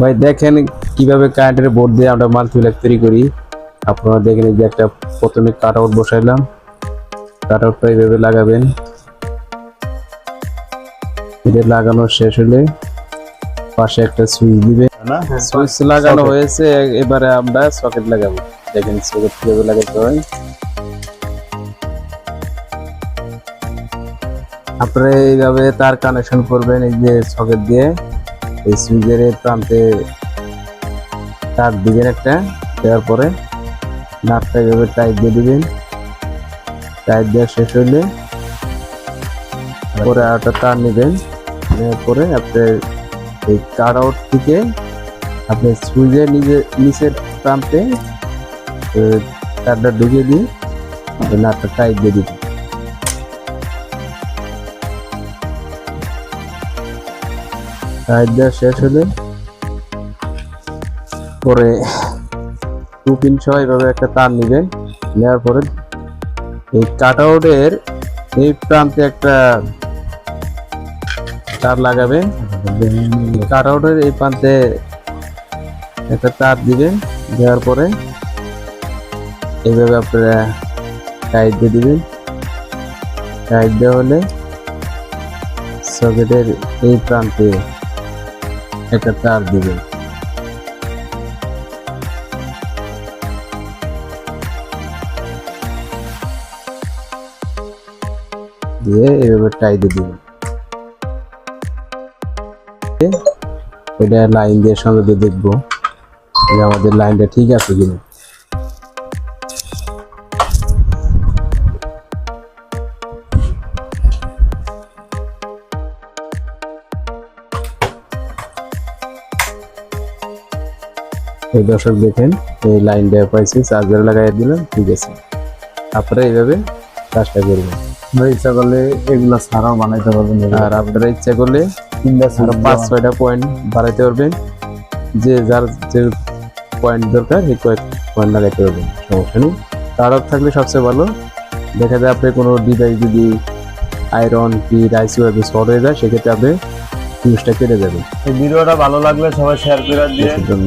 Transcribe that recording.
ভাই দেখেন কিভাবে কারেন্টের বোর্ড দিয়ে আমরা মাল্টিপ্লেক্স তৈরি করি। আপনারা দেখেন যে একটা প্রথমে কাট আউট বসাইলাম, কাট আউটটা এইভাবে লাগাবেন। এটা লাগানো শেষ হলে পাশে একটা সুইচ দিবে, সুইচ লাগানো হয়েছে। এবারে আমরা সকেট লাগাবো। দেখেন সকেট কিভাবে লাগাতে হয়। আপনারা এইভাবে তার কানেকশন করবেন। এই যে সকেট দিয়ে এই সুইচের প্রান্তে তার দিবেন একটা, দেওয়ার পরে নাটটা এইভাবে টাইট দিয়ে দিবেন। টাইট দেওয়া শেষ হইলে পরে আরেকটা তার নেবেন, নেওয়ার পরে আপনার এই কাট আউট থেকে আপনি সুইচের নিচের প্রান্তে তারটা ঢুকিয়ে দিয়ে নাটটা টাইট দিয়ে দিবেন। টাইট দেওয়া শেষ হলে পরে 2 পিন সহ এইভাবে একটা তার নেবেন। নেওয়ার পরে এই কাট আউটের এই প্রান্তে একটা তার লাগাবেন। কাট আউটের এই প্রান্তে একটা তার দিবেন। দেওয়ার পরে এইভাবে আপনারা টাইট দিয়ে দিবেন। টাইট দেওয়া হলে সকেটের এই প্রান্তে একটা তার দিবেন। দিয়ে এভাবে টাইট দিয়ে দিবেন। এটা লাইন দিয়ে সঙ্গে দেখবো যে আমাদের লাইনটা ঠিক আছে কিনা। এই দর্শক দেখেন এই লাইনটা পাইছি, চার্জার লাগাই দিলাম, ঠিক আছে। আপনারা এইভাবে কাজটা করবেন। ইচ্ছা করলে এগুলা ছাড়াও বানাইতে পারবেন। আর আপনারা ইচ্ছা করলে 5-6টা পয়েন্ট বাড়াইতে পারবেন। যে যার যে পয়েন্ট দরকার সেই পয়েন্ট লাগাইতে পারবেন, সমস্যা নেই। তারও থাকলে সবচেয়ে ভালো। দেখা যায় আপনি কোনো ডিভাইস যদি আয়রন কি রাইস শর্ট হয়ে যায়, সেক্ষেত্রে আপনি ফিউজটা কেটে যাবে। এই ভিডিওটা ভালো লাগলে সবাই শেয়ার করে দিয়ে জন্য